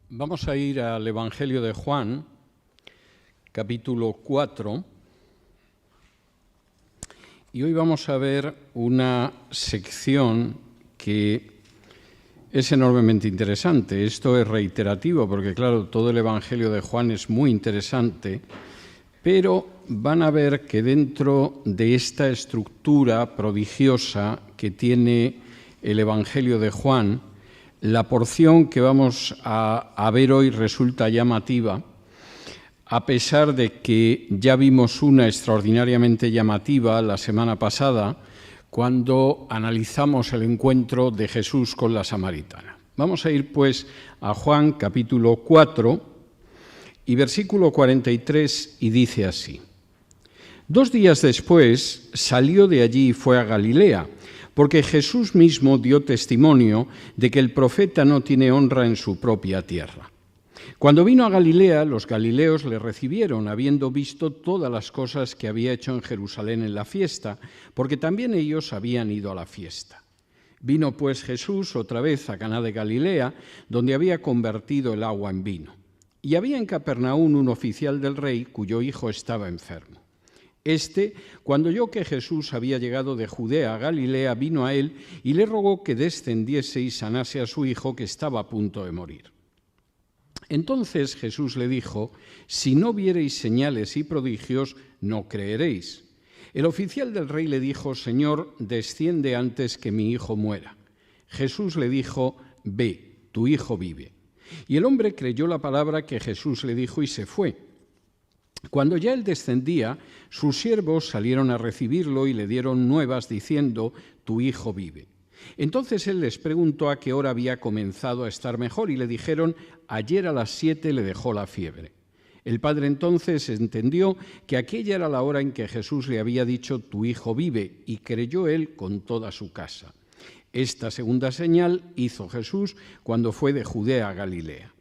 Vamos a ir al Evangelio de Juan, capítulo 4, y hoy vamos a ver una sección que es enormemente interesante. Esto es reiterativo porque, claro, todo el Evangelio de Juan es muy interesante, pero van a ver que dentro de esta estructura prodigiosa que tiene el Evangelio de Juan, la porción que vamos a ver hoy resulta llamativa, a pesar de que ya vimos una extraordinariamente llamativa la semana pasada, cuando analizamos el encuentro de Jesús con la samaritana. Vamos a ir pues a Juan capítulo 4 y versículo 43, y dice así: 2 días después salió de allí y fue a Galilea, porque Jesús mismo dio testimonio de que el profeta no tiene honra en su propia tierra. Cuando vino a Galilea, los galileos le recibieron, habiendo visto todas las cosas que había hecho en Jerusalén en la fiesta, porque también ellos habían ido a la fiesta. Vino pues Jesús otra vez a Caná de Galilea, donde había convertido el agua en vino. Y había en Capernaum un oficial del rey cuyo hijo estaba enfermo. Cuando oyó que Jesús había llegado de Judea a Galilea, vino a él y le rogó que descendiese y sanase a su hijo, que estaba a punto de morir. Entonces Jesús le dijo: si no viereis señales y prodigios, no creeréis. El oficial del rey le dijo: Señor, desciende antes que mi hijo muera. Jesús le dijo: ve, tu hijo vive. Y el hombre creyó la palabra que Jesús le dijo y se fue. Cuando ya él descendía, sus siervos salieron a recibirlo y le dieron nuevas diciendo: tu hijo vive. Entonces él les preguntó a qué hora había comenzado a estar mejor, y le dijeron: ayer a las 7 le dejó la fiebre. El padre entonces entendió que aquella era la hora en que Jesús le había dicho: tu hijo vive, y creyó él con toda su casa. Esta segunda señal hizo Jesús cuando fue de Judea a Galilea.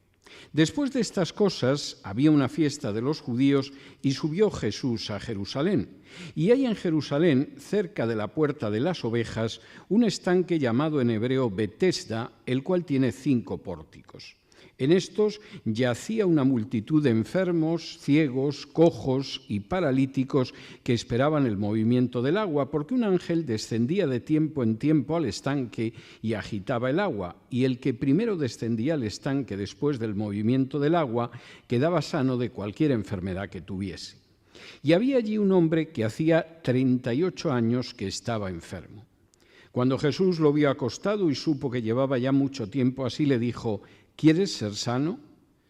Después de estas cosas había una fiesta de los judíos y subió Jesús a Jerusalén. Y hay en Jerusalén, cerca de la puerta de las ovejas, un estanque llamado en hebreo Betesda, el cual tiene 5 pórticos. En estos yacía una multitud de enfermos, ciegos, cojos y paralíticos que esperaban el movimiento del agua, porque un ángel descendía de tiempo en tiempo al estanque y agitaba el agua, y el que primero descendía al estanque después del movimiento del agua quedaba sano de cualquier enfermedad que tuviese. Y había allí un hombre que hacía 38 años que estaba enfermo. Cuando Jesús lo vio acostado y supo que llevaba ya mucho tiempo así, le dijo: ¿quieres ser sano?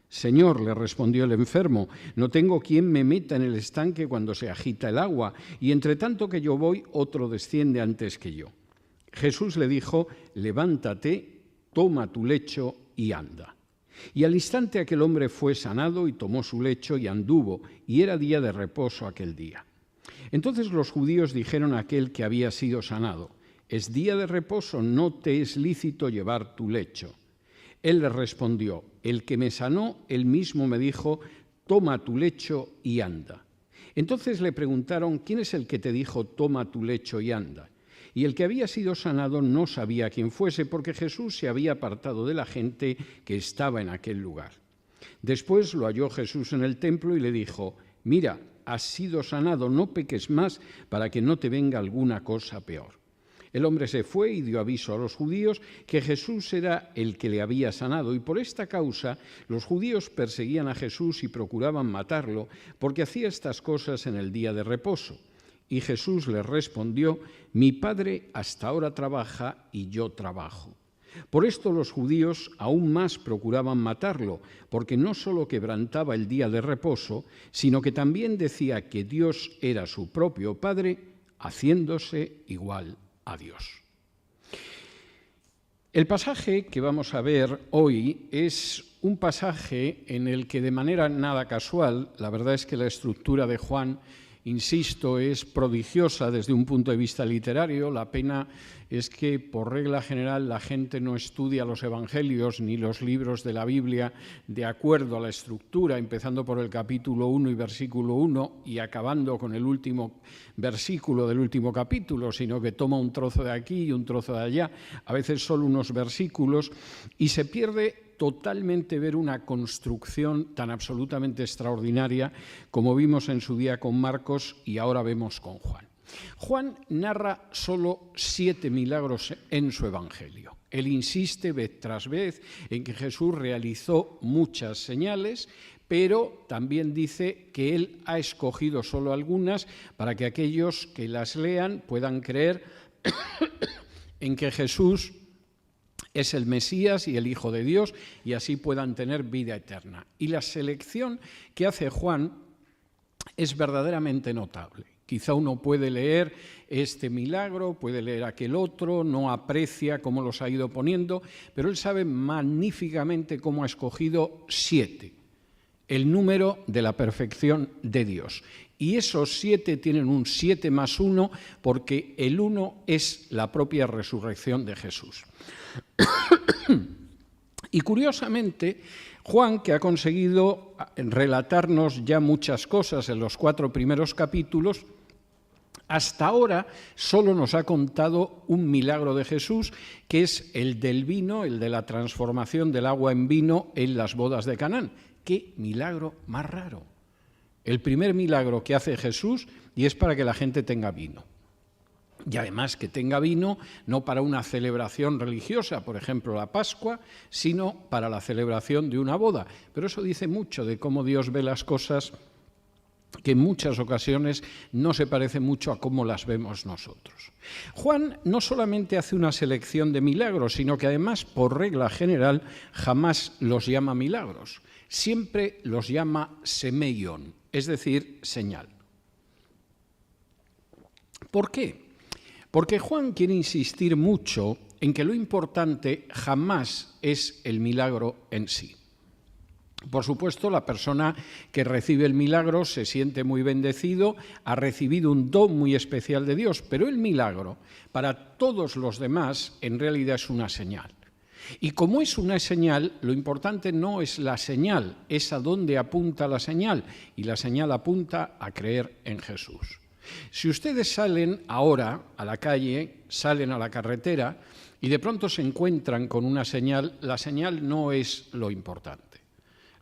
Señor, le respondió el enfermo, no tengo quien me meta en el estanque cuando se agita el agua, y entre tanto que yo voy, otro desciende antes que yo. Jesús le dijo: levántate, toma tu lecho y anda. Y al instante aquel hombre fue sanado y tomó su lecho y anduvo, y era día de reposo aquel día. Entonces los judíos dijeron a aquel que había sido sanado: es día de reposo, no te es lícito llevar tu lecho. Él les respondió: el que me sanó, él mismo me dijo: toma tu lecho y anda. Entonces le preguntaron: ¿quién es el que te dijo toma tu lecho y anda? Y el que había sido sanado no sabía quién fuese, porque Jesús se había apartado de la gente que estaba en aquel lugar. Después lo halló Jesús en el templo y le dijo: mira, has sido sanado, no peques más, para que no te venga alguna cosa peor. El hombre se fue y dio aviso a los judíos que Jesús era el que le había sanado, y por esta causa los judíos perseguían a Jesús y procuraban matarlo, porque hacía estas cosas en el día de reposo. Y Jesús les respondió: mi Padre hasta ahora trabaja y yo trabajo. Por esto los judíos aún más procuraban matarlo, porque no solo quebrantaba el día de reposo, sino que también decía que Dios era su propio Padre, haciéndose igual a Dios. El pasaje que vamos a ver hoy es un pasaje en el que, de manera nada casual, la verdad es que la estructura de Juan, insisto, es prodigiosa desde un punto de vista literario. La pena es que, por regla general, la gente no estudia los evangelios ni los libros de la Biblia de acuerdo a la estructura, empezando por el capítulo 1 y versículo 1 y acabando con el último versículo del último capítulo, sino que toma un trozo de aquí y un trozo de allá, a veces solo unos versículos, y se pierde totalmente ver una construcción tan absolutamente extraordinaria como vimos en su día con Marcos y ahora vemos con Juan. Juan narra solo 7 milagros en su Evangelio. Él insiste vez tras vez en que Jesús realizó muchas señales, pero también dice que él ha escogido solo algunas para que aquellos que las lean puedan creer en que Jesús es el Mesías y el Hijo de Dios y así puedan tener vida eterna. Y la selección que hace Juan es verdaderamente notable. Quizá uno puede leer este milagro, puede leer aquel otro, no aprecia cómo los ha ido poniendo, pero él sabe magníficamente cómo ha escogido 7, el número de la perfección de Dios. Y esos 7 tienen un 7 más 1 porque el 1 es la propia resurrección de Jesús. Y curiosamente, Juan, que ha conseguido relatarnos ya muchas cosas en los 4 primeros capítulos, hasta ahora solo nos ha contado un milagro de Jesús, que es el del vino, el de la transformación del agua en vino en las bodas de Canaán. ¡Qué milagro más raro! El primer milagro que hace Jesús y es para que la gente tenga vino. Y además que tenga vino no para una celebración religiosa, por ejemplo la Pascua, sino para la celebración de una boda. Pero eso dice mucho de cómo Dios ve las cosas, que en muchas ocasiones no se parece mucho a cómo las vemos nosotros. Juan no solamente hace una selección de milagros, sino que además, por regla general, jamás los llama milagros. Siempre los llama semeion, es decir, señal. ¿Por qué? Porque Juan quiere insistir mucho en que lo importante jamás es el milagro en sí. Por supuesto, la persona que recibe el milagro se siente muy bendecido, ha recibido un don muy especial de Dios, pero el milagro, para todos los demás, en realidad es una señal. Y como es una señal, lo importante no es la señal, es a dónde apunta la señal, y la señal apunta a creer en Jesús. Si ustedes salen ahora a la calle, salen a la carretera, y de pronto se encuentran con una señal, la señal no es lo importante.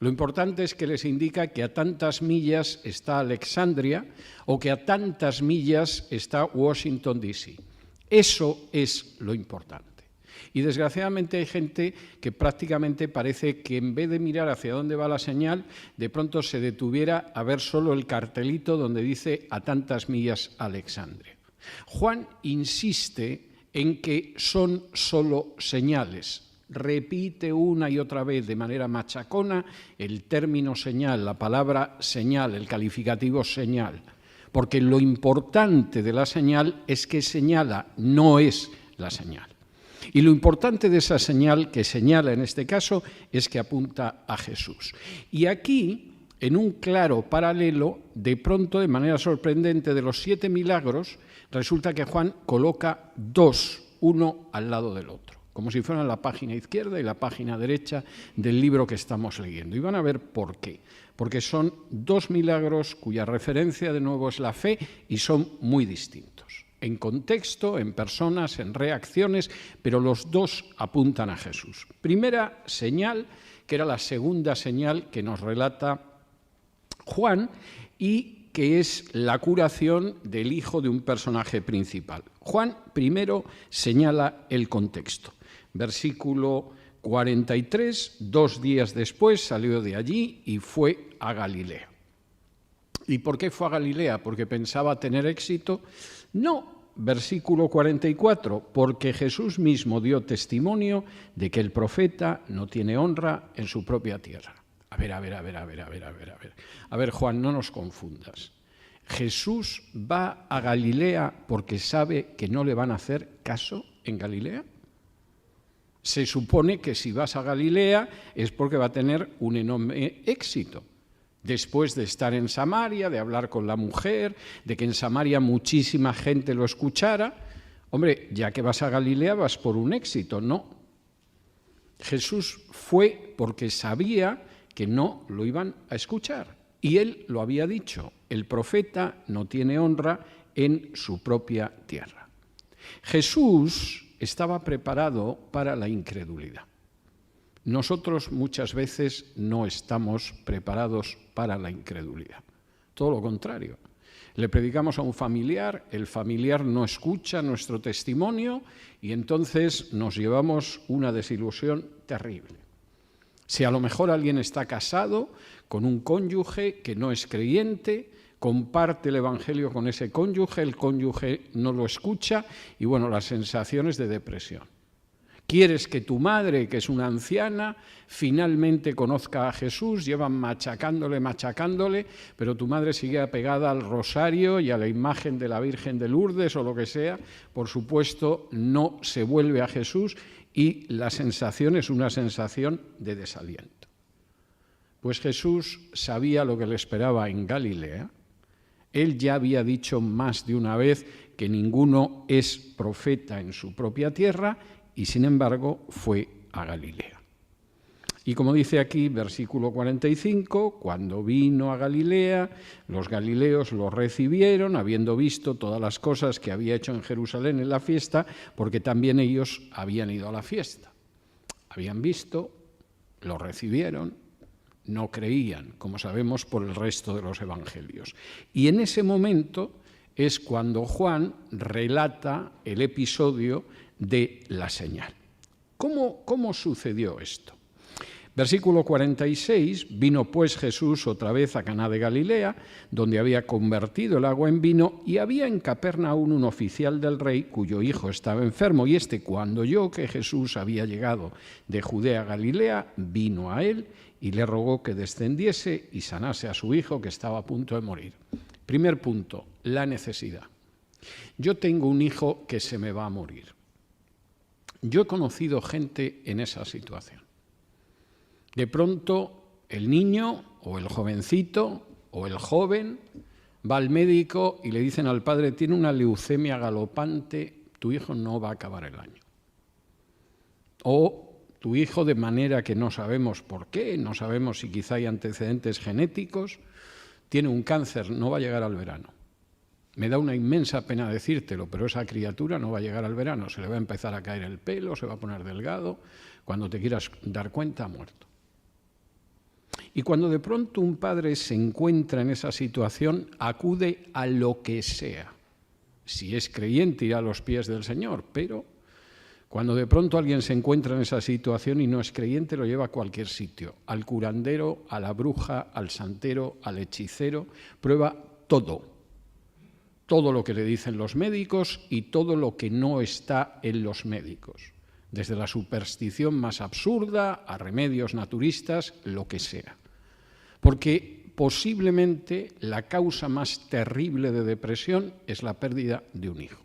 Lo importante es que les indica que a tantas millas está Alexandria o que a tantas millas está Washington, D.C. Eso es lo importante. Y desgraciadamente hay gente que prácticamente parece que en vez de mirar hacia dónde va la señal, de pronto se detuviera a ver solo el cartelito donde dice a tantas millas Alexandria. Juan insiste en que son solo señales. Repite una y otra vez de manera machacona el término señal, la palabra señal, el calificativo señal, porque lo importante de la señal es que señala, no es la señal. Y lo importante de esa señal que señala en este caso es que apunta a Jesús. Y aquí, en un claro paralelo, de pronto, de manera sorprendente, de los 7 milagros, resulta que Juan coloca 2, uno al lado del otro, como si fueran la página izquierda y la página derecha del libro que estamos leyendo. Y van a ver por qué. Porque son 2 milagros cuya referencia de nuevo es la fe y son muy distintos. En contexto, en personas, en reacciones, pero los 2 apuntan a Jesús. Primera señal, que era la segunda señal que nos relata Juan y que es la curación del hijo de un personaje principal. Juan primero señala el contexto. Versículo 43, 2 días después salió de allí y fue a Galilea. ¿Y por qué fue a Galilea? ¿Porque pensaba tener éxito? No. Versículo 44, porque Jesús mismo dio testimonio de que el profeta no tiene honra en su propia tierra. A ver, Juan, no nos confundas. ¿Jesús va a Galilea porque sabe que no le van a hacer caso en Galilea? Se supone que si vas a Galilea es porque va a tener un enorme éxito. Después de estar en Samaria, de hablar con la mujer, de que en Samaria muchísima gente lo escuchara, hombre, ya que vas a Galilea vas por un éxito, ¿no? Jesús fue porque sabía que no lo iban a escuchar. Y él lo había dicho, el profeta no tiene honra en su propia tierra. Jesús estaba preparado para la incredulidad. Nosotros muchas veces no estamos preparados para la incredulidad. Todo lo contrario. Le predicamos a un familiar, el familiar no escucha nuestro testimonio y entonces nos llevamos una desilusión terrible. Si a lo mejor alguien está casado con un cónyuge que no es creyente, comparte el Evangelio con ese cónyuge, el cónyuge no lo escucha y bueno, las sensaciones de depresión. Quieres que tu madre, que es una anciana, finalmente conozca a Jesús, llevan machacándole, pero tu madre sigue apegada al rosario y a la imagen de la Virgen de Lourdes o lo que sea, por supuesto no se vuelve a Jesús y la sensación es una sensación de desaliento. Pues Jesús sabía lo que le esperaba en Galilea. Él ya había dicho más de una vez que ninguno es profeta en su propia tierra y sin embargo fue a Galilea. Y como dice aquí, versículo 45, cuando vino a Galilea, los galileos lo recibieron, habiendo visto todas las cosas que había hecho en Jerusalén en la fiesta, porque también ellos habían ido a la fiesta. Habían visto, lo recibieron, no creían, como sabemos por el resto de los evangelios. Y en ese momento es cuando Juan relata el episodio de la señal. ¿Cómo sucedió esto? Versículo 46, vino pues Jesús otra vez a Caná de Galilea, donde había convertido el agua en vino, y había en Capernaum un oficial del rey cuyo hijo estaba enfermo, y cuando oyó que Jesús había llegado de Judea a Galilea, vino a él y le rogó que descendiese y sanase a su hijo que estaba a punto de morir. Primer punto, la necesidad. Yo tengo un hijo que se me va a morir. Yo he conocido gente en esa situación. De pronto el niño o el jovencito o el joven va al médico y le dicen al padre, tiene una leucemia galopante, tu hijo no va a acabar el año. O tu hijo, de manera que no sabemos por qué, no sabemos si quizá hay antecedentes genéticos, tiene un cáncer, no va a llegar al verano. Me da una inmensa pena decírtelo, pero esa criatura no va a llegar al verano, se le va a empezar a caer el pelo, se va a poner delgado, cuando te quieras dar cuenta, ha muerto. Y cuando de pronto un padre se encuentra en esa situación, acude a lo que sea. Si es creyente, irá a los pies del Señor, pero cuando de pronto alguien se encuentra en esa situación y no es creyente, lo lleva a cualquier sitio, al curandero, a la bruja, al santero, al hechicero, prueba todo lo que le dicen los médicos y todo lo que no está en los médicos, desde la superstición más absurda a remedios naturistas, lo que sea. Porque posiblemente la causa más terrible de depresión es la pérdida de un hijo.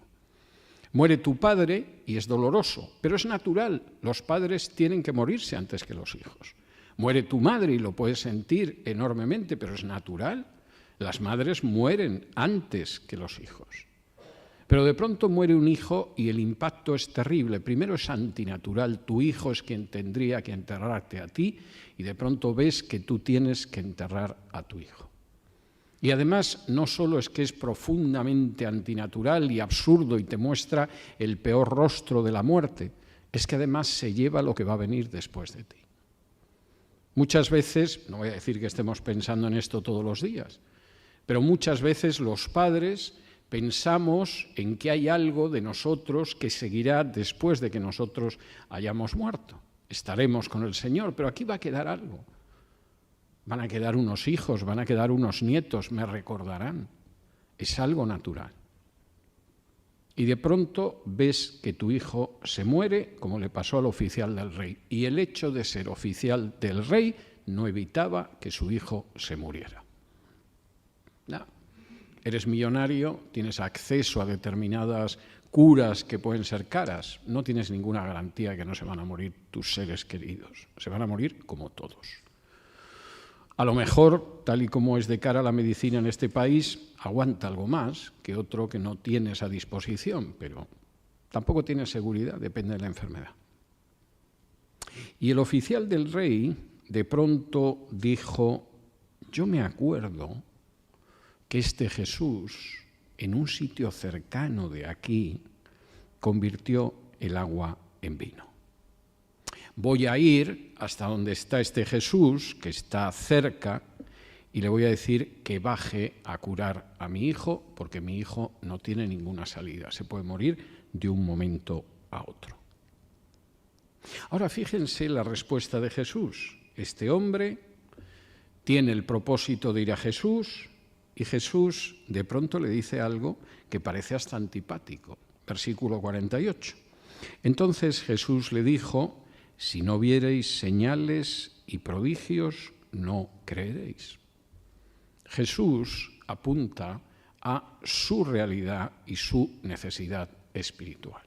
Muere tu padre y es doloroso, pero es natural. Los padres tienen que morirse antes que los hijos. Muere tu madre y lo puedes sentir enormemente, pero es natural. Las madres mueren antes que los hijos. Pero de pronto muere un hijo y el impacto es terrible. Primero es antinatural, tu hijo es quien tendría que enterrarte a ti y de pronto ves que tú tienes que enterrar a tu hijo. Y además no solo es que es profundamente antinatural y absurdo y te muestra el peor rostro de la muerte, es que además se lleva lo que va a venir después de ti. Muchas veces, no voy a decir que estemos pensando en esto todos los días, pero muchas veces los padres pensamos en que hay algo de nosotros que seguirá después de que nosotros hayamos muerto. Estaremos con el Señor, pero aquí va a quedar algo. Van a quedar unos hijos, van a quedar unos nietos, me recordarán. Es algo natural. Y de pronto ves que tu hijo se muere, como le pasó al oficial del rey. Y el hecho de ser oficial del rey no evitaba que su hijo se muriera. No. Eres millonario, tienes acceso a determinadas curas que pueden ser caras. No tienes ninguna garantía de que no se van a morir tus seres queridos. Se van a morir como todos. A lo mejor, tal y como es de cara a la medicina en este país, aguanta algo más que otro que no tiene esa disposición, pero tampoco tiene seguridad, depende de la enfermedad. Y el oficial del rey de pronto dijo, yo me acuerdo que este Jesús, en un sitio cercano de aquí, convirtió el agua en vino. voy a ir hasta donde está este Jesús, que está cerca, y le voy a decir que baje a curar a mi hijo, porque mi hijo no tiene ninguna salida, se puede morir de un momento a otro. Ahora fíjense la respuesta de Jesús. Este hombre tiene el propósito de ir a Jesús y Jesús de pronto le dice algo que parece hasta antipático. Versículo 48. Entonces Jesús le dijo: si no viereis señales y prodigios, no creeréis. Jesús apunta a su realidad y su necesidad espiritual.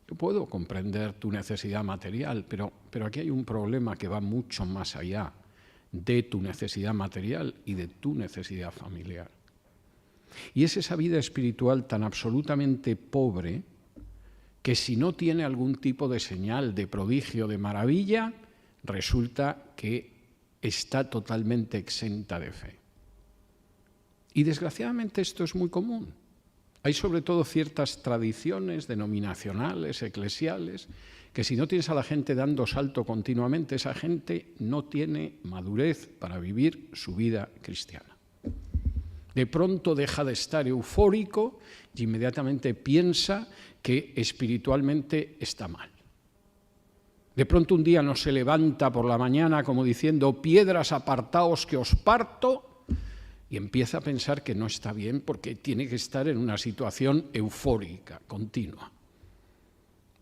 Yo puedo comprender tu necesidad material, pero aquí hay un problema que va mucho más allá de tu necesidad material y de tu necesidad familiar. Y es esa vida espiritual tan absolutamente pobre que si no tiene algún tipo de señal, de prodigio, de maravilla, resulta que está totalmente exenta de fe. Y desgraciadamente esto es muy común. Hay sobre todo ciertas tradiciones denominacionales, eclesiales, que si no tienes a la gente dando salto continuamente, esa gente no tiene madurez para vivir su vida cristiana. De pronto deja de estar eufórico y inmediatamente piensa que espiritualmente está mal. De pronto un día no se levanta por la mañana como diciendo: piedras, apartaos que os parto, y empieza a pensar que no está bien porque tiene que estar en una situación eufórica, continua.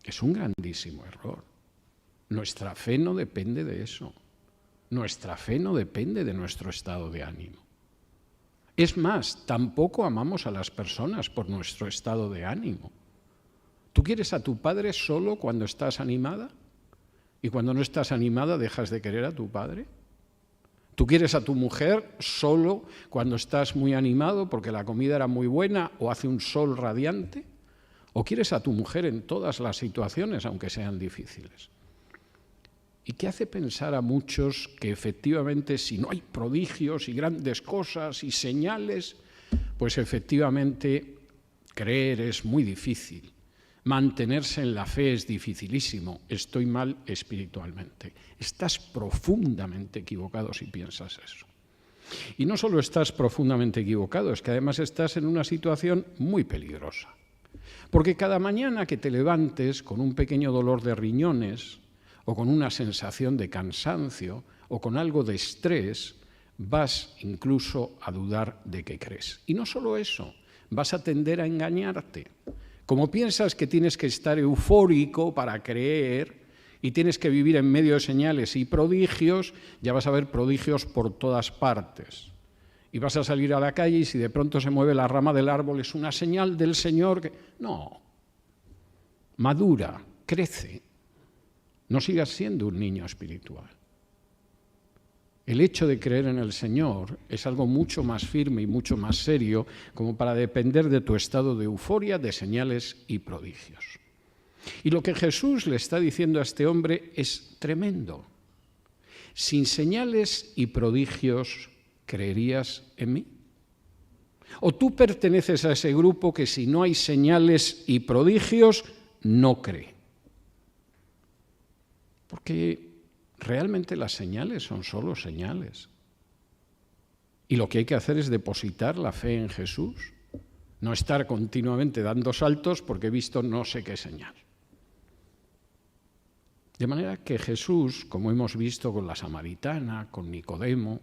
Es un grandísimo error. Nuestra fe no depende de eso. Nuestra fe no depende de nuestro estado de ánimo. Es más, tampoco amamos a las personas por nuestro estado de ánimo. ¿Tú quieres a tu padre solo cuando estás animada? ¿Y cuando no estás animada dejas de querer a tu padre? ¿Tú quieres a tu mujer solo cuando estás muy animado porque la comida era muy buena o hace un sol radiante? ¿O quieres a tu mujer en todas las situaciones, aunque sean difíciles? ¿Y qué hace pensar a muchos que efectivamente si no hay prodigios y grandes cosas y señales, pues efectivamente creer es muy difícil? Mantenerse en la fe es dificilísimo. Estoy mal espiritualmente. Estás profundamente equivocado si piensas eso. Y no solo estás profundamente equivocado, es que además estás en una situación muy peligrosa. Porque cada mañana que te levantes con un pequeño dolor de riñones o con una sensación de cansancio o con algo de estrés, vas incluso a dudar de que crees. Y no solo eso, vas a tender a engañarte. Como piensas que tienes que estar eufórico para creer y tienes que vivir en medio de señales y prodigios, ya vas a ver prodigios por todas partes. Y vas a salir a la calle y si de pronto se mueve la rama del árbol es una señal del Señor que... No, madura, crece, no sigas siendo un niño espiritual. El hecho de creer en el Señor es algo mucho más firme y mucho más serio como para depender de tu estado de euforia, de señales y prodigios. Y lo que Jesús le está diciendo a este hombre es tremendo. Sin señales y prodigios, ¿creerías en mí? ¿O tú perteneces a ese grupo que si no hay señales y prodigios, no cree? Porque realmente las señales son solo señales. Y lo que hay que hacer es depositar la fe en Jesús, no estar continuamente dando saltos porque he visto no sé qué señal. De manera que Jesús, como hemos visto con la samaritana, con Nicodemo,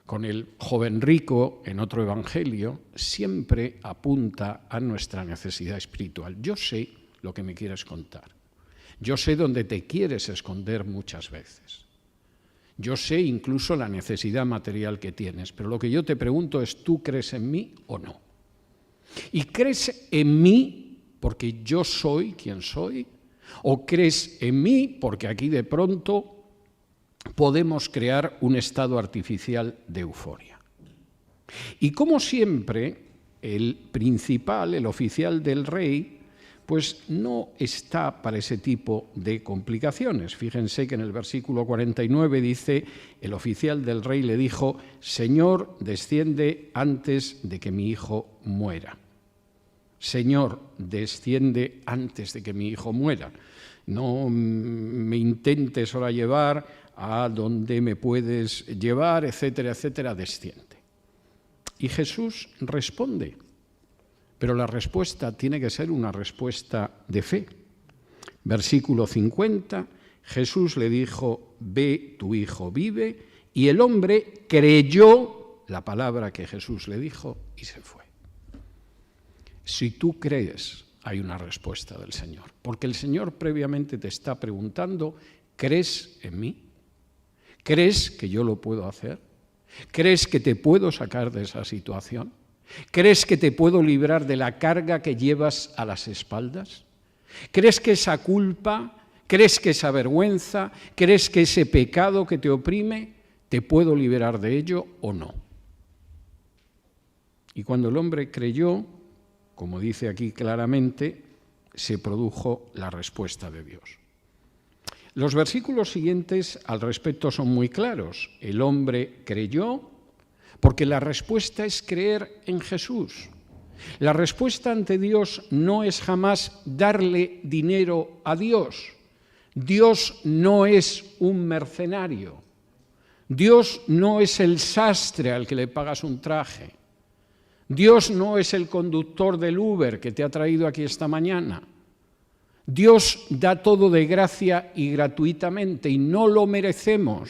con el joven rico en otro evangelio, siempre apunta a nuestra necesidad espiritual. Yo sé lo que me quieres contar. Yo sé dónde te quieres esconder muchas veces. Yo sé incluso la necesidad material que tienes, pero lo que yo te pregunto es, ¿tú crees en mí o no? ¿Y crees en mí porque yo soy quien soy? ¿O crees en mí porque aquí de pronto podemos crear un estado artificial de euforia? Y como siempre, el principal, el oficial del rey, pues no está para ese tipo de complicaciones. Fíjense que en el versículo 49 dice, el oficial del rey le dijo, Señor, desciende antes de que mi hijo muera. Señor, desciende antes de que mi hijo muera. No me intentes ahora llevar a donde me puedes llevar, etcétera, etcétera, desciende. Y Jesús responde, pero la respuesta tiene que ser una respuesta de fe. Versículo 50, Jesús le dijo, ve, tu hijo vive, y el hombre creyó la palabra que Jesús le dijo y se fue. Si tú crees, hay una respuesta del Señor, porque el Señor previamente te está preguntando, ¿crees en mí? ¿Crees que yo lo puedo hacer? ¿Crees que te puedo sacar de esa situación? ¿Crees que te puedo librar de la carga que llevas a las espaldas? ¿Crees que esa culpa, crees que esa vergüenza, crees que ese pecado que te oprime, te puedo liberar de ello o no? Y cuando el hombre creyó, como dice aquí claramente, se produjo la respuesta de Dios. Los versículos siguientes al respecto son muy claros. El hombre creyó, porque la respuesta es creer en Jesús. La respuesta ante Dios no es jamás darle dinero a Dios. Dios no es un mercenario. Dios no es el sastre al que le pagas un traje. Dios no es el conductor del Uber que te ha traído aquí esta mañana. Dios da todo de gracia y gratuitamente y no lo merecemos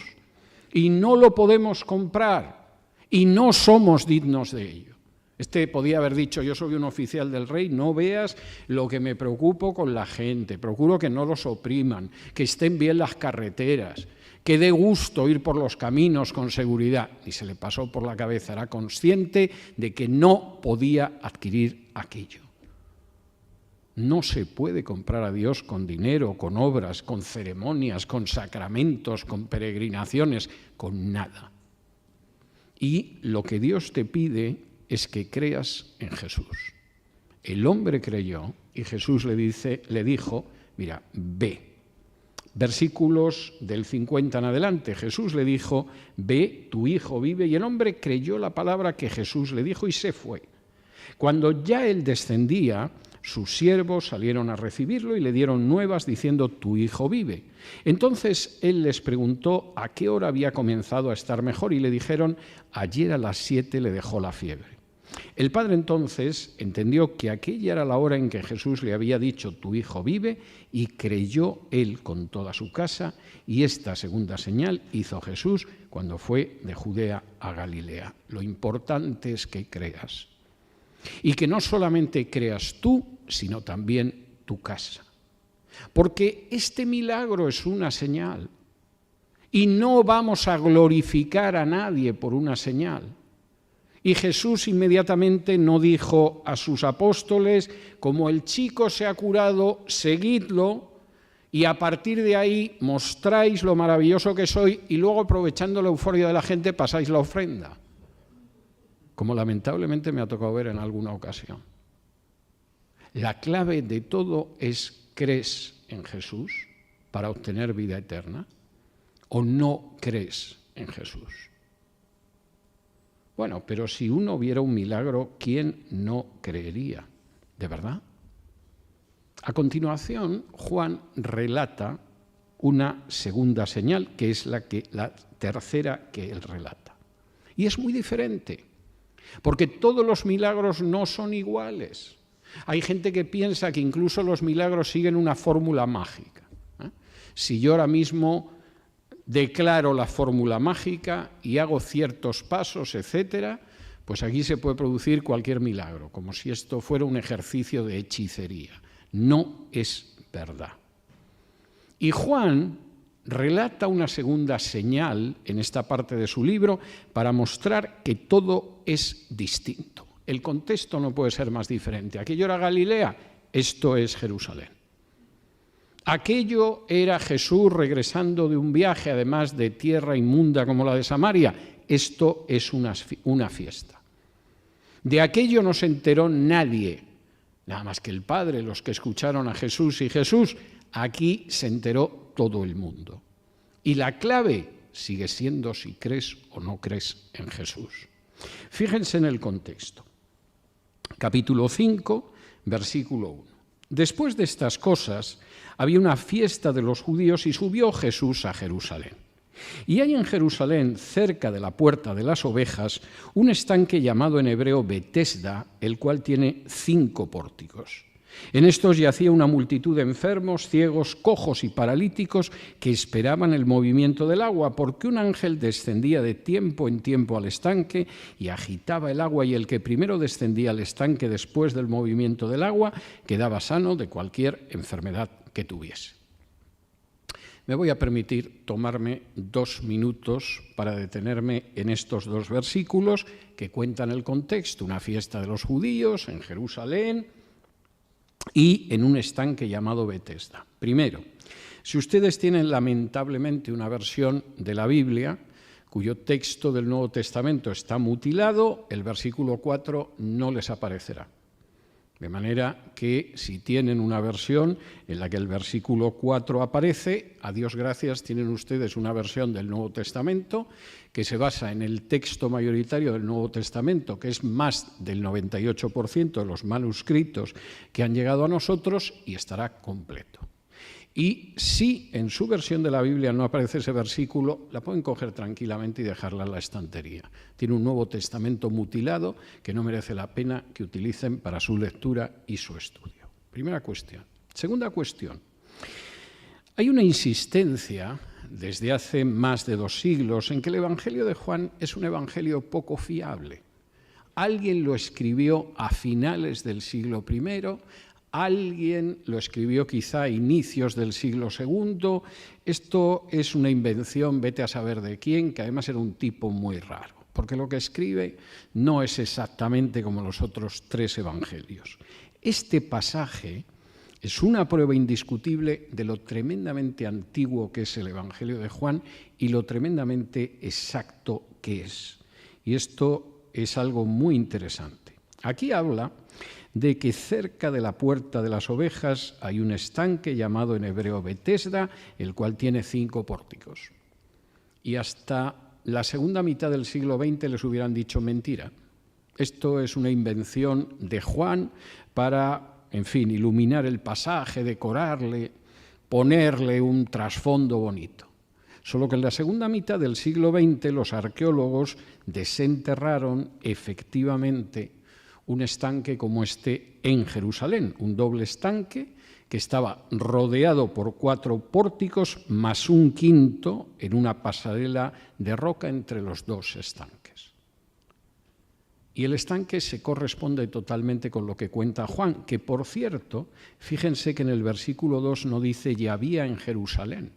y no lo podemos comprar y no somos dignos de ello. Podía haber dicho, yo soy un oficial del rey, no veas lo que me preocupo con la gente, procuro que no los opriman, que estén bien las carreteras, que dé gusto ir por los caminos con seguridad. Y se le pasó por la cabeza, era consciente de que no podía adquirir aquello. No se puede comprar a Dios con dinero, con obras, con ceremonias, con sacramentos, con peregrinaciones, con nada. Y lo que Dios te pide es que creas en Jesús. El hombre creyó y Jesús le dijo, mira, ve. Versículos del 50 en adelante, Jesús le dijo, ve, tu hijo vive, y el hombre creyó la palabra que Jesús le dijo y se fue. Cuando ya él descendía, sus siervos salieron a recibirlo y le dieron nuevas diciendo, tu hijo vive. Entonces él les preguntó a qué hora había comenzado a estar mejor y le dijeron, ayer a las 7 le dejó la fiebre. El padre entonces entendió que aquella era la hora en que Jesús le había dicho, tu hijo vive, y creyó él con toda su casa, y esta segunda señal hizo Jesús cuando fue de Judea a Galilea. Lo importante es que creas. Y que no solamente creas tú, sino también tu casa. Porque este milagro es una señal. Y no vamos a glorificar a nadie por una señal. Y Jesús inmediatamente no dijo a sus apóstoles, como el chico se ha curado, seguidlo, y a partir de ahí mostráis lo maravilloso que soy, y luego aprovechando la euforia de la gente pasáis la ofrenda. Como lamentablemente me ha tocado ver en alguna ocasión. La clave de todo es, ¿crees en Jesús para obtener vida eterna? ¿O no crees en Jesús? Bueno, pero si uno viera un milagro, ¿quién no creería? ¿De verdad? A continuación, Juan relata una segunda señal, que es la tercera que él relata. Y es muy diferente. Porque todos los milagros no son iguales. Hay gente que piensa que incluso los milagros siguen una fórmula mágica. Si yo ahora mismo declaro la fórmula mágica y hago ciertos pasos, etcétera, pues aquí se puede producir cualquier milagro, como si esto fuera un ejercicio de hechicería. No es verdad. Y Juan relata una segunda señal en esta parte de su libro para mostrar que todo es distinto. El contexto no puede ser más diferente. Aquello era Galilea, esto es Jerusalén. Aquello era Jesús regresando de un viaje, además de tierra inmunda como la de Samaria, esto es una fiesta. De aquello no se enteró nadie, nada más que el Padre, los que escucharon a Jesús y Jesús. Aquí se enteró todo el mundo. Y la clave sigue siendo si crees o no crees en Jesús. Fíjense en el contexto. Capítulo 5, versículo 1. Después de estas cosas, había una fiesta de los judíos y subió Jesús a Jerusalén. Y hay en Jerusalén, cerca de la puerta de las ovejas, un estanque llamado en hebreo Betesda, el cual tiene 5 pórticos. En estos yacía una multitud de enfermos, ciegos, cojos y paralíticos que esperaban el movimiento del agua, porque un ángel descendía de tiempo en tiempo al estanque y agitaba el agua, y el que primero descendía al estanque después del movimiento del agua quedaba sano de cualquier enfermedad que tuviese. Me voy a permitir tomarme 2 minutos para detenerme en estos 2 versículos que cuentan el contexto, una fiesta de los judíos en Jerusalén y en un estanque llamado Betesda. Primero, si ustedes tienen lamentablemente una versión de la Biblia cuyo texto del Nuevo Testamento está mutilado, el versículo 4 no les aparecerá. De manera que si tienen una versión en la que el versículo 4 aparece, a Dios gracias, tienen ustedes una versión del Nuevo Testamento que se basa en el texto mayoritario del Nuevo Testamento, que es más del 98% de los manuscritos que han llegado a nosotros, y estará completo. Y si en su versión de la Biblia no aparece ese versículo, la pueden coger tranquilamente y dejarla en la estantería. Tiene un Nuevo Testamento mutilado que no merece la pena que utilicen para su lectura y su estudio. Primera cuestión. Segunda cuestión. Hay una insistencia desde hace más de 2 siglos en que el Evangelio de Juan es un evangelio poco fiable. Alguien lo escribió a finales del siglo I, alguien lo escribió quizá a inicios del siglo II. Esto es una invención, vete a saber de quién, que además era un tipo muy raro, porque lo que escribe no es exactamente como los otros 3 evangelios. Este pasaje es una prueba indiscutible de lo tremendamente antiguo que es el Evangelio de Juan y lo tremendamente exacto que es. Y esto es algo muy interesante. Aquí habla de que cerca de la puerta de las ovejas hay un estanque llamado en hebreo Betesda, el cual tiene 5 pórticos. Y hasta la segunda mitad del siglo XX les hubieran dicho mentira. Esto es una invención de Juan para, en fin, iluminar el pasaje, decorarle, ponerle un trasfondo bonito. Solo que en la segunda mitad del siglo XX los arqueólogos desenterraron efectivamente un estanque como este en Jerusalén, un doble estanque que estaba rodeado por 4 pórticos más un quinto en una pasarela de roca entre los 2 estanques. Y el estanque se corresponde totalmente con lo que cuenta Juan, que por cierto, fíjense que en el versículo 2 no dice "y había en Jerusalén",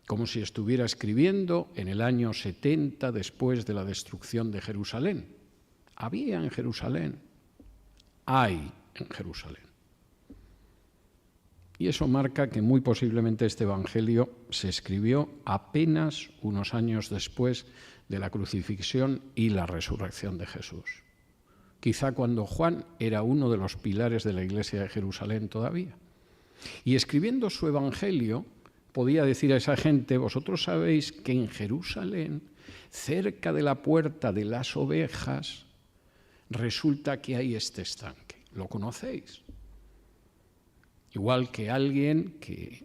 como si estuviera escribiendo en el año 70 después de la destrucción de Jerusalén. Había en Jerusalén, hay en Jerusalén. Y eso marca que muy posiblemente este evangelio se escribió apenas unos años después de la crucifixión y la resurrección de Jesús. Quizá cuando Juan era uno de los pilares de la iglesia de Jerusalén todavía. Y escribiendo su evangelio, podía decir a esa gente: vosotros sabéis que en Jerusalén, cerca de la puerta de las ovejas, resulta que hay este estanque. ¿Lo conocéis? Igual que alguien que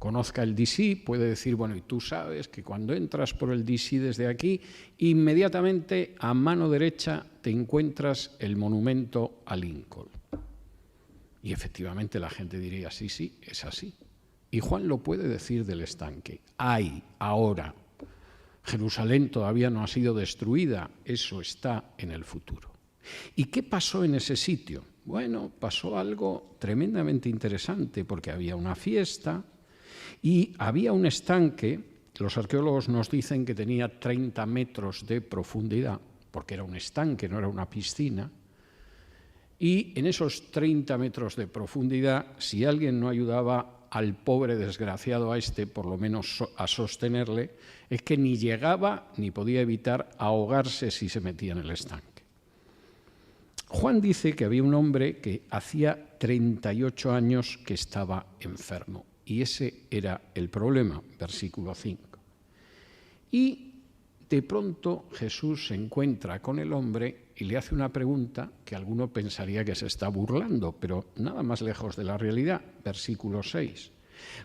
conozca el DC puede decir: bueno, y tú sabes que cuando entras por el DC desde aquí, inmediatamente a mano derecha te encuentras el monumento a Lincoln. Y efectivamente la gente diría: sí, sí, es así. Y Juan lo puede decir del estanque. Hay ahora. Jerusalén todavía no ha sido destruida, eso está en el futuro. ¿Y qué pasó en ese sitio? Bueno, pasó algo tremendamente interesante, porque había una fiesta y había un estanque. Los arqueólogos nos dicen que tenía 30 metros de profundidad, porque era un estanque, no era una piscina. Y en esos 30 metros de profundidad, si alguien no ayudaba al pobre desgraciado por lo menos a sostenerle, es que ni llegaba ni podía evitar ahogarse si se metía en el estanque. Juan dice que había un hombre que hacía 38 años que estaba enfermo, y ese era el problema, versículo 5. Y de pronto Jesús se encuentra con el hombre y le hace una pregunta que alguno pensaría que se está burlando, pero nada más lejos de la realidad. Versículo 6.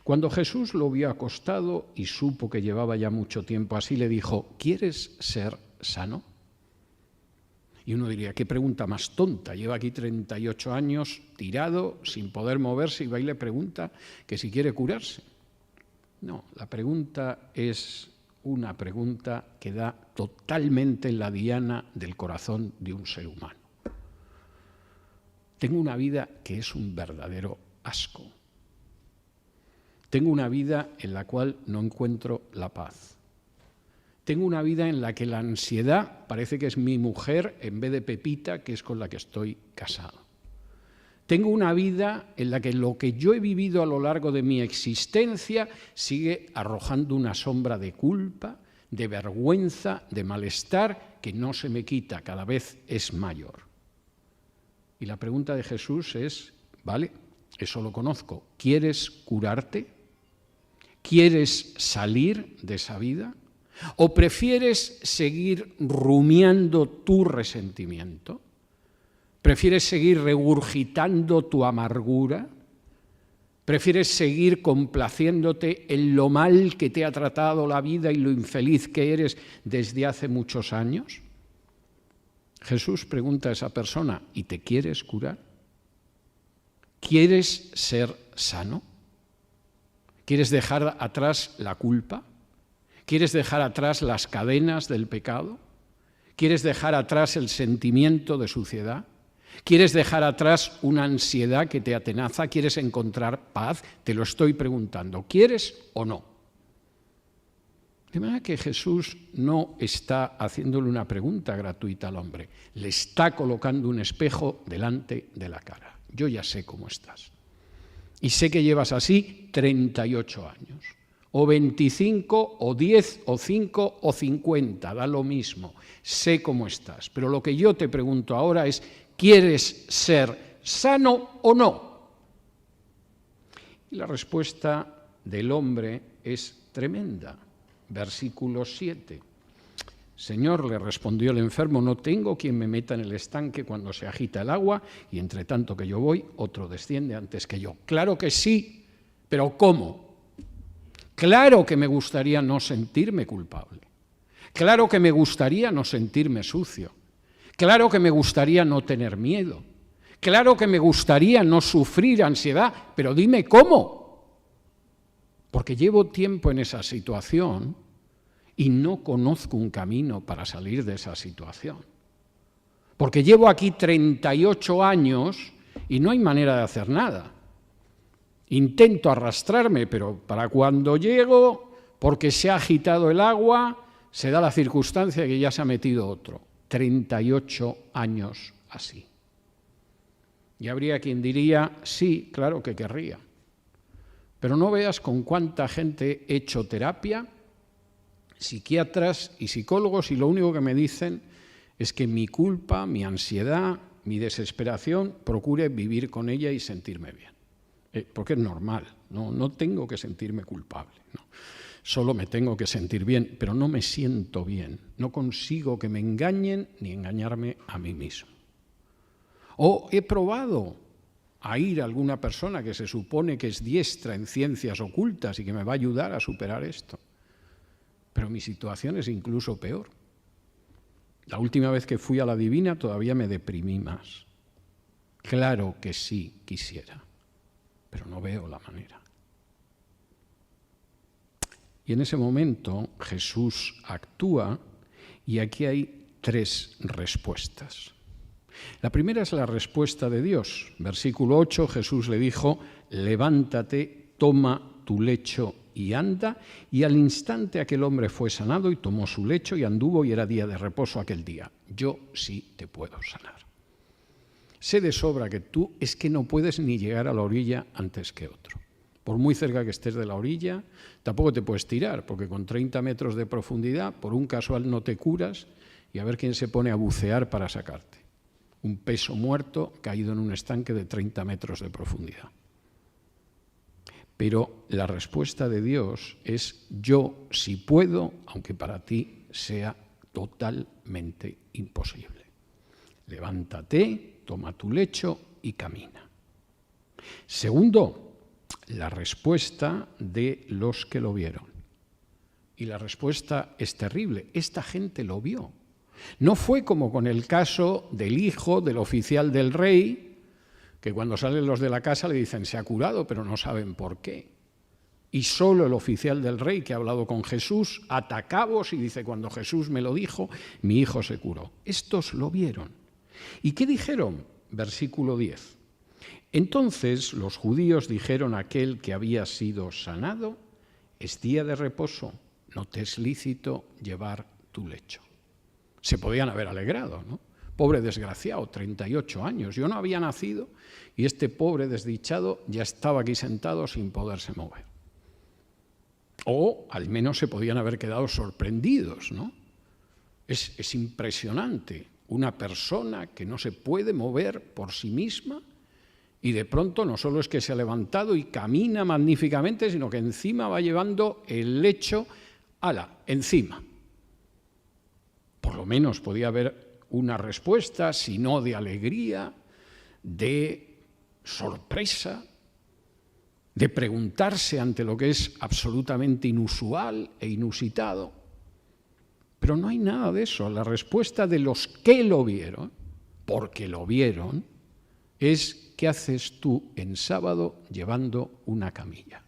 Cuando Jesús lo vio acostado y supo que llevaba ya mucho tiempo así, le dijo: ¿quieres ser sano? Y uno diría: qué pregunta más tonta, lleva aquí 38 años tirado, sin poder moverse, y va y le pregunta que si quiere curarse. No, la pregunta es una pregunta que da totalmente en la diana del corazón de un ser humano. Tengo una vida que es un verdadero asco. Tengo una vida en la cual no encuentro la paz. Tengo una vida en la que la ansiedad parece que es mi mujer en vez de Pepita, que es con la que estoy casado. Tengo una vida en la que lo que yo he vivido a lo largo de mi existencia sigue arrojando una sombra de culpa, de vergüenza, de malestar, que no se me quita, cada vez es mayor. Y la pregunta de Jesús es: vale, eso lo conozco, ¿quieres curarte? ¿Quieres salir de esa vida? ¿O prefieres seguir rumiando tu resentimiento? ¿Prefieres seguir regurgitando tu amargura? ¿Prefieres seguir complaciéndote en lo mal que te ha tratado la vida y lo infeliz que eres desde hace muchos años? Jesús pregunta a esa persona: ¿y te quieres curar? ¿Quieres ser sano? ¿Quieres dejar atrás la culpa? ¿Quieres dejar atrás las cadenas del pecado? ¿Quieres dejar atrás el sentimiento de suciedad? ¿Quieres dejar atrás una ansiedad que te atenaza? ¿Quieres encontrar paz? Te lo estoy preguntando. ¿Quieres o no? De manera que Jesús no está haciéndole una pregunta gratuita al hombre. Le está colocando un espejo delante de la cara. Yo ya sé cómo estás. Y sé que llevas así 38 años. O 25, o 10, o 5, o 50, da lo mismo. Sé cómo estás. Pero lo que yo te pregunto ahora es: ¿quieres ser sano o no? Y la respuesta del hombre es tremenda. Versículo 7. Señor, le respondió el enfermo, no tengo quien me meta en el estanque cuando se agita el agua, y entre tanto que yo voy, otro desciende antes que yo. Claro que sí, pero ¿cómo? Claro que me gustaría no sentirme culpable. Claro que me gustaría no sentirme sucio. Claro que me gustaría no tener miedo. Claro que me gustaría no sufrir ansiedad, pero dime cómo. Porque llevo tiempo en esa situación y no conozco un camino para salir de esa situación. Porque llevo aquí 38 años y no hay manera de hacer nada. Intento arrastrarme, pero para cuando llego, porque se ha agitado el agua, se da la circunstancia que ya se ha metido otro. 38 años así. Y habría quien diría: sí, claro que querría. Pero no veas con cuánta gente he hecho terapia, psiquiatras y psicólogos, y lo único que me dicen es que mi culpa, mi ansiedad, mi desesperación, procure vivir con ella y sentirme bien. Porque es normal, no tengo que sentirme culpable, no. Solo me tengo que sentir bien, pero no me siento bien, no consigo que me engañen ni engañarme a mí mismo. O he probado a ir a alguna persona que se supone que es diestra en ciencias ocultas y que me va a ayudar a superar esto. Pero mi situación es incluso peor. La última vez que fui a la Divina todavía me deprimí más. Claro que sí quisiera, pero no veo la manera. Y en ese momento Jesús actúa y aquí hay 3 respuestas. La primera es la respuesta de Dios. Versículo 8, Jesús le dijo: levántate, toma tu lecho y anda. Y al instante aquel hombre fue sanado y tomó su lecho y anduvo, y era día de reposo aquel día. Yo sí te puedo sanar. Sé de sobra que tú es que no puedes ni llegar a la orilla antes que otro. Por muy cerca que estés de la orilla, tampoco te puedes tirar, porque con 30 metros de profundidad, por un casual no te curas, y a ver quién se pone a bucear para sacarte. Un peso muerto caído en un estanque de 30 metros de profundidad. Pero la respuesta de Dios es: yo sí puedo, aunque para ti sea totalmente imposible. Levántate, toma tu lecho y camina. Segundo, la respuesta de los que lo vieron. Y la respuesta es terrible. Esta gente lo vio. No fue como con el caso del hijo del oficial del rey, que cuando salen los de la casa le dicen: se ha curado, pero no saben por qué. Y solo el oficial del rey, que ha hablado con Jesús, ata cabos y dice: cuando Jesús me lo dijo, mi hijo se curó. Estos lo vieron. ¿Y qué dijeron? Versículo 10. Entonces los judíos dijeron a aquel que había sido sanado: es día de reposo, no te es lícito llevar tu lecho. Se podían haber alegrado, ¿no? Pobre desgraciado, 38 años, yo no había nacido y este pobre desdichado ya estaba aquí sentado sin poderse mover. O al menos se podían haber quedado sorprendidos, ¿no? Es impresionante, una persona que no se puede mover por sí misma y de pronto no solo es que se ha levantado y camina magníficamente, sino que encima va llevando el lecho encima. Por lo menos podía haber una respuesta, si no de alegría, de sorpresa, de preguntarse ante lo que es absolutamente inusual e inusitado. Pero no hay nada de eso. La respuesta de los que lo vieron, porque lo vieron, es: ¿qué haces tú en sábado llevando una camilla?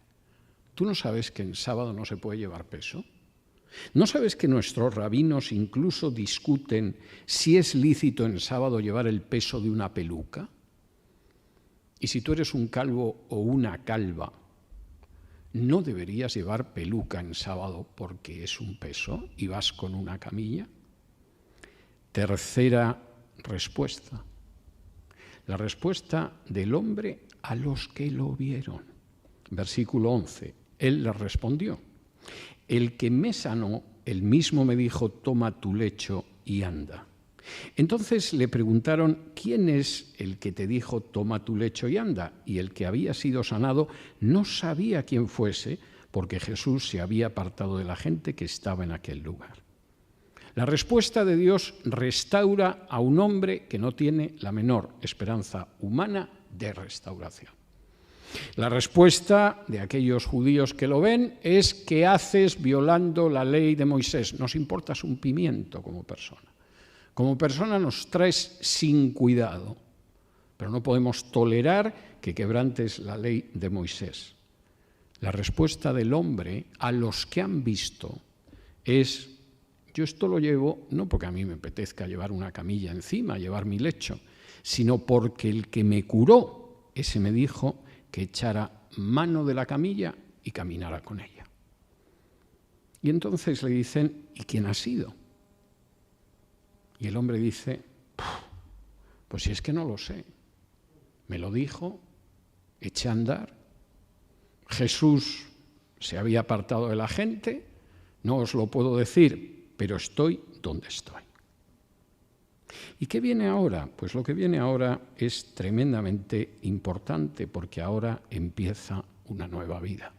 ¿Tú no sabes que en sábado no se puede llevar peso? ¿No sabes que nuestros rabinos incluso discuten si es lícito en sábado llevar el peso de una peluca? Y si tú eres un calvo o una calva, ¿no deberías llevar peluca en sábado porque es un peso y vas con una camilla? Tercera respuesta. La respuesta del hombre a los que lo vieron. Versículo 11. Él les respondió: el que me sanó, él mismo me dijo: toma tu lecho y anda. Entonces le preguntaron: ¿quién es el que te dijo toma tu lecho y anda? Y el que había sido sanado no sabía quién fuese, porque Jesús se había apartado de la gente que estaba en aquel lugar. La respuesta de Dios restaura a un hombre que no tiene la menor esperanza humana de restauración. La respuesta de aquellos judíos que lo ven es: ¿qué haces violando la ley de Moisés? Nos importas un pimiento como persona. Como persona nos traes sin cuidado, pero no podemos tolerar que quebrantes la ley de Moisés. La respuesta del hombre a los que han visto es: yo esto lo llevo no porque a mí me apetezca llevar una camilla encima, llevar mi lecho, sino porque el que me curó, ese me dijo que echara mano de la camilla y caminara con ella. Y entonces le dicen: ¿y quién ha sido? Y el hombre dice: pues si es que no lo sé. Me lo dijo, eché a andar. Jesús se había apartado de la gente, no os lo puedo decir, pero estoy donde estoy. ¿Y qué viene ahora? Pues lo que viene ahora es tremendamente importante, porque ahora empieza una nueva vida.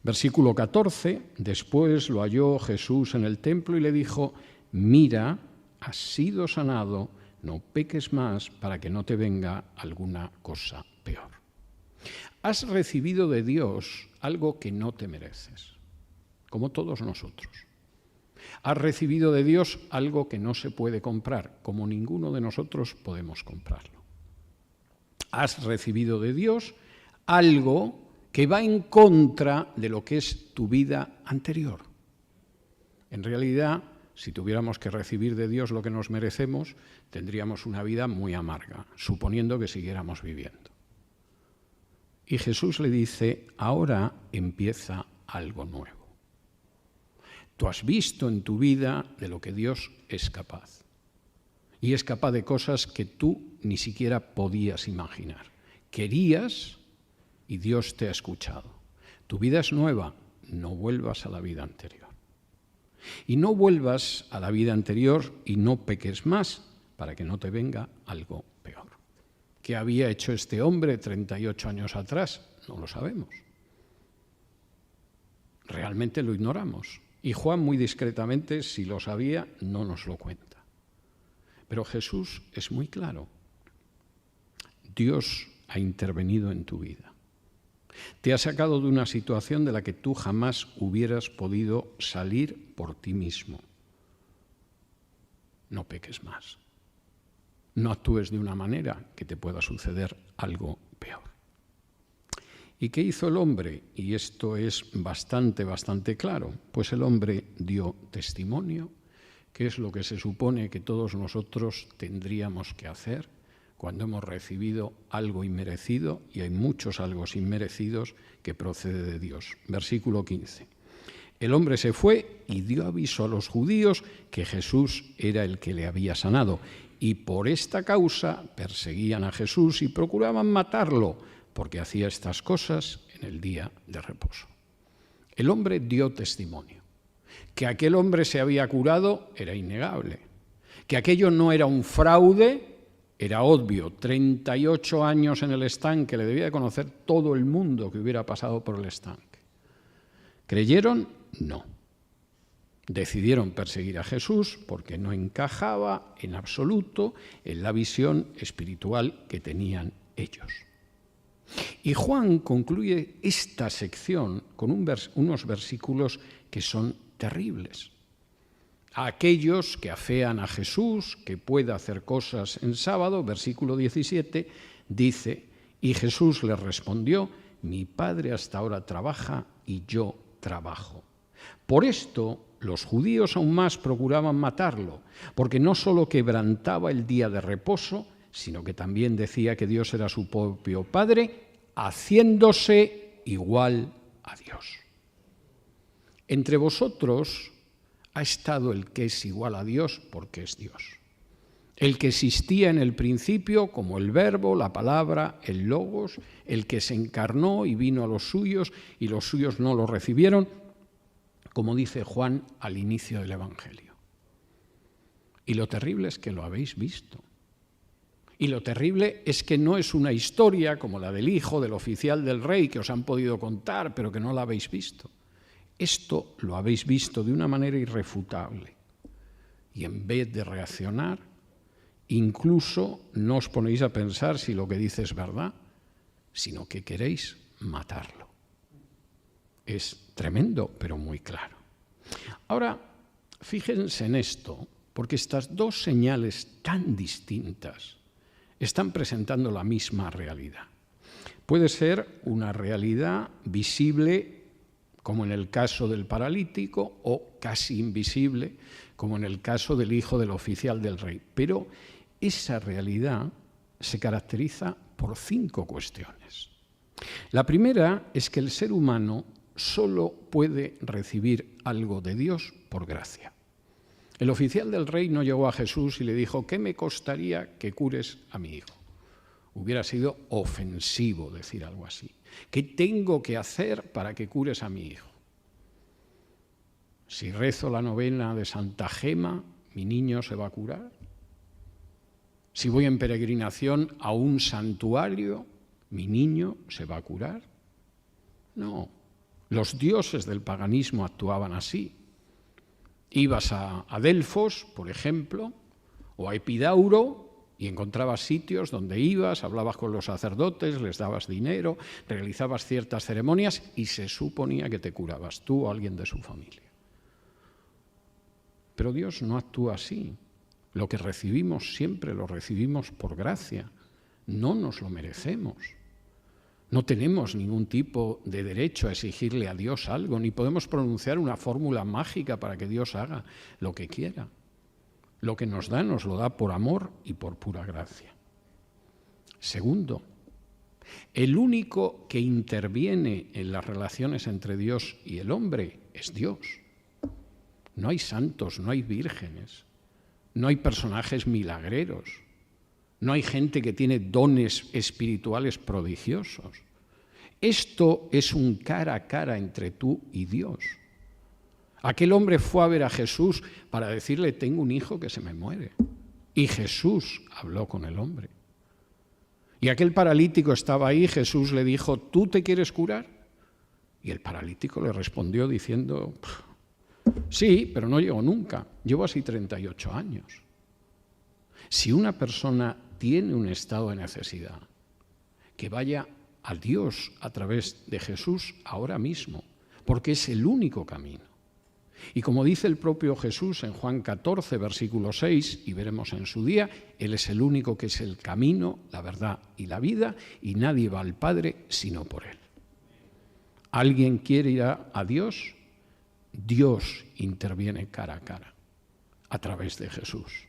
Versículo 14, después lo halló Jesús en el templo y le dijo: mira, has sido sanado, no peques más para que no te venga alguna cosa peor. Has recibido de Dios algo que no te mereces, como todos nosotros. Has recibido de Dios algo que no se puede comprar, como ninguno de nosotros podemos comprarlo. Has recibido de Dios algo que va en contra de lo que es tu vida anterior. En realidad, si tuviéramos que recibir de Dios lo que nos merecemos, tendríamos una vida muy amarga, suponiendo que siguiéramos viviendo. Y Jesús le dice: ahora empieza algo nuevo. Tú has visto en tu vida de lo que Dios es capaz. Y es capaz de cosas que tú ni siquiera podías imaginar. Querías y Dios te ha escuchado. Tu vida es nueva, no vuelvas a la vida anterior. Y no vuelvas a la vida anterior y no peques más para que no te venga algo peor. ¿Qué había hecho este hombre 38 años atrás? No lo sabemos. realmente lo ignoramos. Y Juan, muy discretamente, si lo sabía, no nos lo cuenta. Pero Jesús es muy claro. Dios ha intervenido en tu vida. Te ha sacado de una situación de la que tú jamás hubieras podido salir por ti mismo. No peques más. No actúes de una manera que te pueda suceder algo peor. ¿Y qué hizo el hombre? Y esto es bastante claro. Pues el hombre dio testimonio, que es lo que se supone que todos nosotros tendríamos que hacer cuando hemos recibido algo inmerecido, y hay muchos algo inmerecidos que procede de Dios. Versículo 15. El hombre se fue y dio aviso a los judíos que Jesús era el que le había sanado, y por esta causa perseguían a Jesús y procuraban matarlo, porque hacía estas cosas en el día de reposo. El hombre dio testimonio. Que aquel hombre se había curado era innegable. Que aquello no era un fraude era obvio. 38 años en el estanque, le debía de conocer todo el mundo que hubiera pasado por el estanque. ¿Creyeron? No. Decidieron perseguir a Jesús porque no encajaba en absoluto en la visión espiritual que tenían ellos. Y Juan concluye esta sección con unos versículos que son terribles. A aquellos que afean a Jesús, que pueda hacer cosas en sábado, versículo 17, dice, y Jesús les respondió, mi Padre hasta ahora trabaja y yo trabajo. Por esto los judíos aún más procuraban matarlo, porque no solo quebrantaba el día de reposo, sino que también decía que Dios era su propio Padre, haciéndose igual a Dios. Entre vosotros ha estado el que es igual a Dios porque es Dios. El que existía en el principio como el verbo, la palabra, el logos, el que se encarnó y vino a los suyos y los suyos no lo recibieron, como dice Juan al inicio del Evangelio. Y lo terrible es que lo habéis visto. Y lo terrible es que no es una historia como la del hijo del oficial del rey que os han podido contar, pero que no la habéis visto. Esto lo habéis visto de una manera irrefutable. Y en vez de reaccionar, incluso no os ponéis a pensar si lo que dice es verdad, sino que queréis matarlo. Es tremendo, pero muy claro. Ahora, fíjense en esto, porque estas dos señales tan distintas están presentando la misma realidad. Puede ser una realidad visible, como en el caso del paralítico, o casi invisible, como en el caso del hijo del oficial del rey. Pero esa realidad se caracteriza por 5 cuestiones. La primera es que el ser humano solo puede recibir algo de Dios por gracia. El oficial del rey no llegó a Jesús y le dijo, ¿qué me costaría que cures a mi hijo? Hubiera sido ofensivo decir algo así. ¿Qué tengo que hacer para que cures a mi hijo? Si rezo la novena de Santa Gema, ¿mi niño se va a curar? Si voy en peregrinación a un santuario, ¿mi niño se va a curar? No. Los dioses del paganismo actuaban así. Ibas a Delfos, por ejemplo, o a Epidauro, y encontrabas sitios donde ibas, hablabas con los sacerdotes, les dabas dinero, realizabas ciertas ceremonias y se suponía que te curabas, tú o alguien de su familia. Pero Dios no actúa así. Lo que recibimos siempre lo recibimos por gracia. No nos lo merecemos. No tenemos ningún tipo de derecho a exigirle a Dios algo, ni podemos pronunciar una fórmula mágica para que Dios haga lo que quiera. Lo que nos lo da por amor y por pura gracia. Segundo, el único que interviene en las relaciones entre Dios y el hombre es Dios. No hay santos, no hay vírgenes, no hay personajes milagreros, no hay gente que tiene dones espirituales prodigiosos. Esto es un cara a cara entre tú y Dios. Aquel hombre fue a ver a Jesús para decirle, tengo un hijo que se me muere. Y Jesús habló con el hombre. Y aquel paralítico estaba ahí, Jesús le dijo, ¿tú te quieres curar? Y el paralítico le respondió diciendo, sí, pero no llego nunca, llevo así 38 años. Si una persona tiene un estado de necesidad, que vaya a Dios a través de Jesús ahora mismo, porque es el único camino. Y como dice el propio Jesús en Juan 14, versículo 6, y veremos en su día, Él es el único que es el camino, la verdad y la vida, y nadie va al Padre sino por Él. ¿Alguien quiere ir a Dios? Dios interviene cara a cara, a través de Jesús.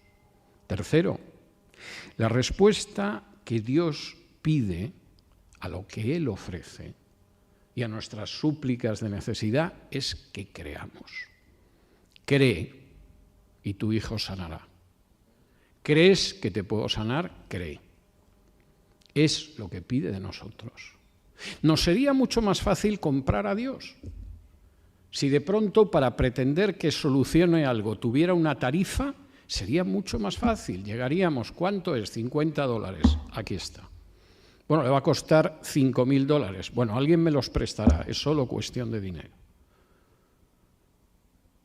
Tercero, la respuesta que Dios pide a lo que Él ofrece y a nuestras súplicas de necesidad es que creamos. Cree y tu hijo sanará. ¿Crees que te puedo sanar? Cree. Es lo que pide de nosotros. Nos sería mucho más fácil comprar a Dios. Si de pronto para pretender que solucione algo tuviera una tarifa, sería mucho más fácil. Llegaríamos, ¿cuánto es? $50. Aquí está. Bueno, le va a costar $5.000. Bueno, alguien me los prestará, es solo cuestión de dinero.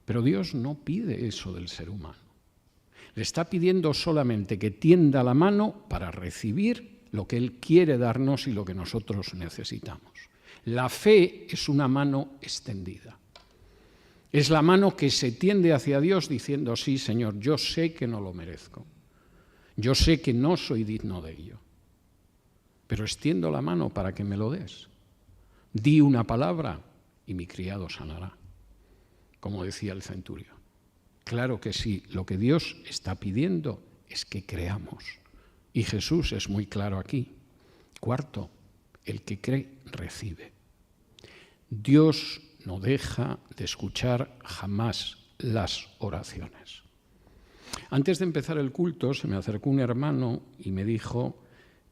Pero Dios no pide eso del ser humano. Le está pidiendo solamente que tienda la mano para recibir lo que Él quiere darnos y lo que nosotros necesitamos. La fe es una mano extendida. Es la mano que se tiende hacia Dios diciendo, sí, Señor, yo sé que no lo merezco. Yo sé que no soy digno de ello. Pero extiendo la mano para que me lo des. Di una palabra y mi criado sanará, como decía el centurión. Claro que sí, lo que Dios está pidiendo es que creamos. Y Jesús es muy claro aquí. Cuarto, el que cree, recibe. Dios no deja de escuchar jamás las oraciones. Antes de empezar el culto, se me acercó un hermano y me dijo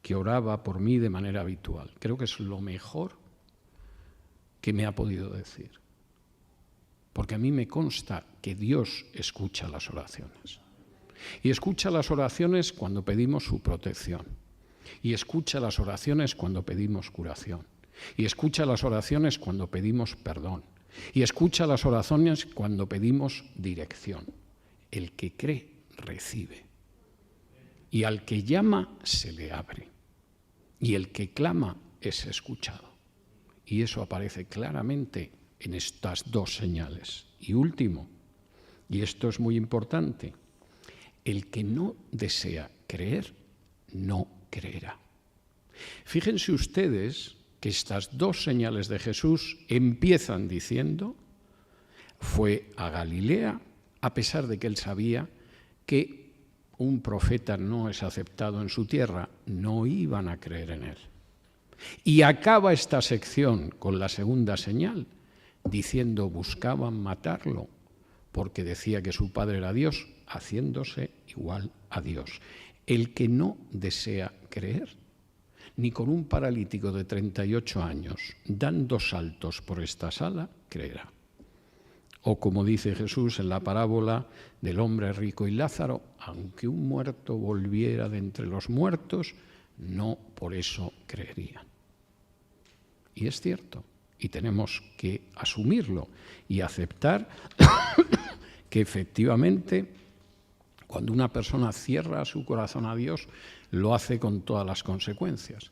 que oraba por mí de manera habitual. Creo que es lo mejor que me ha podido decir. Porque a mí me consta que Dios escucha las oraciones. Y escucha las oraciones cuando pedimos su protección. Y escucha las oraciones cuando pedimos curación. Y escucha las oraciones cuando pedimos perdón. Y escucha las oraciones cuando pedimos dirección. El que cree, recibe. Y al que llama, se le abre. Y el que clama, es escuchado. Y eso aparece claramente en estas dos señales. Y último, y esto es muy importante, el que no desea creer, no creerá. Fíjense ustedes que estas dos señales de Jesús empiezan diciendo, fue a Galilea, a pesar de que él sabía que un profeta no es aceptado en su tierra, no iban a creer en él. Y acaba esta sección con la segunda señal, diciendo buscaban matarlo porque decía que su padre era Dios, haciéndose igual a Dios. El que no desea creer, ni con un paralítico de 38 años dando saltos por esta sala, creerá. O como dice Jesús en la parábola del hombre rico y Lázaro, aunque un muerto volviera de entre los muertos, no por eso creerían. Y es cierto, y tenemos que asumirlo y aceptar que efectivamente cuando una persona cierra su corazón a Dios, lo hace con todas las consecuencias.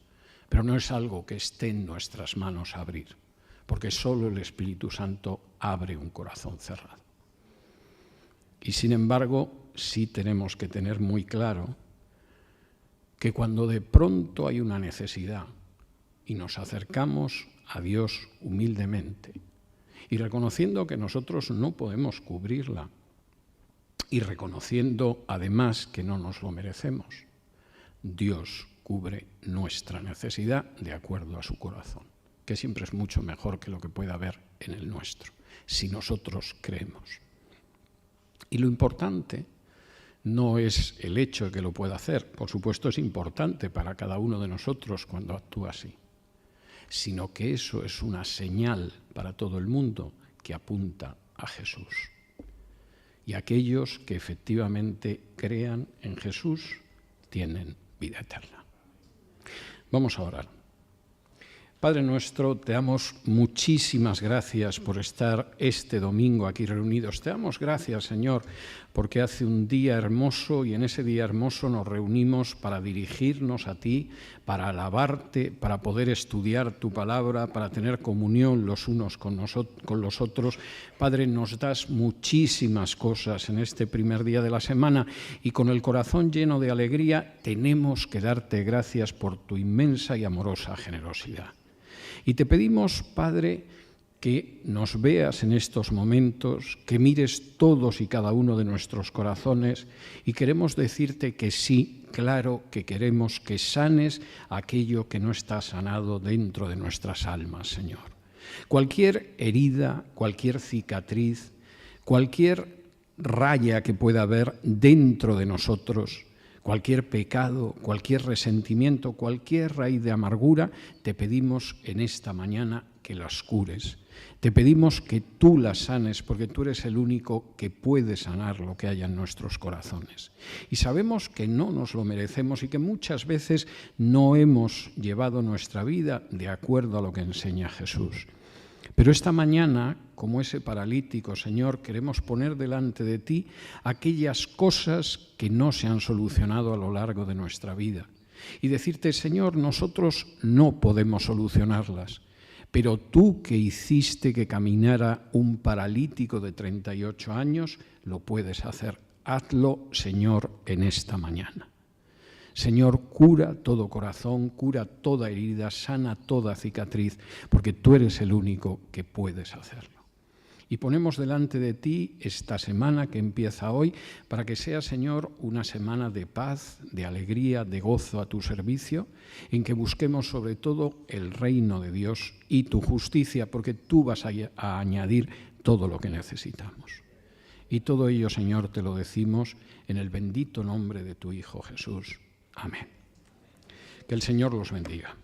Pero no es algo que esté en nuestras manos abrir, porque solo el Espíritu Santo abre un corazón cerrado. Y sin embargo, sí tenemos que tener muy claro que cuando de pronto hay una necesidad y nos acercamos a Dios humildemente y reconociendo que nosotros no podemos cubrirla y reconociendo además que no nos lo merecemos, Dios cubre nuestra necesidad de acuerdo a su corazón, que siempre es mucho mejor que lo que pueda haber en el nuestro, si nosotros creemos. Y lo importante no es el hecho de que lo pueda hacer, por supuesto es importante para cada uno de nosotros cuando actúa así, sino que eso es una señal para todo el mundo que apunta a Jesús. Y aquellos que efectivamente crean en Jesús tienen vida eterna. Vamos a orar. Padre nuestro, te damos muchísimas gracias por estar este domingo aquí reunidos. Te damos gracias, Señor, porque hace un día hermoso y en ese día hermoso nos reunimos para dirigirnos a ti, para alabarte, para poder estudiar tu palabra, para tener comunión los unos con los otros. Padre, nos das muchísimas cosas en este primer día de la semana y con el corazón lleno de alegría tenemos que darte gracias por tu inmensa y amorosa generosidad. Y te pedimos, Padre, que nos veas en estos momentos, que mires todos y cada uno de nuestros corazones y queremos decirte que sí, claro que queremos que sanes aquello que no está sanado dentro de nuestras almas, Señor. Cualquier herida, cualquier cicatriz, cualquier raya que pueda haber dentro de nosotros, cualquier pecado, cualquier resentimiento, cualquier raíz de amargura, te pedimos en esta mañana que las cures. Te pedimos que tú las sanes porque tú eres el único que puede sanar lo que haya en nuestros corazones. Y sabemos que no nos lo merecemos y que muchas veces no hemos llevado nuestra vida de acuerdo a lo que enseña Jesús. Pero esta mañana, como ese paralítico, Señor, queremos poner delante de ti aquellas cosas que no se han solucionado a lo largo de nuestra vida. Y decirte, Señor, nosotros no podemos solucionarlas, pero tú que hiciste que caminara un paralítico de 38 años, lo puedes hacer. Hazlo, Señor, en esta mañana. Señor, cura todo corazón, cura toda herida, sana toda cicatriz, porque tú eres el único que puedes hacerlo. Y ponemos delante de ti esta semana que empieza hoy, para que sea, Señor, una semana de paz, de alegría, de gozo a tu servicio, en que busquemos sobre todo el reino de Dios y tu justicia, porque tú vas a añadir todo lo que necesitamos. Y todo ello, Señor, te lo decimos en el bendito nombre de tu Hijo Jesús. Amén. Que el Señor los bendiga.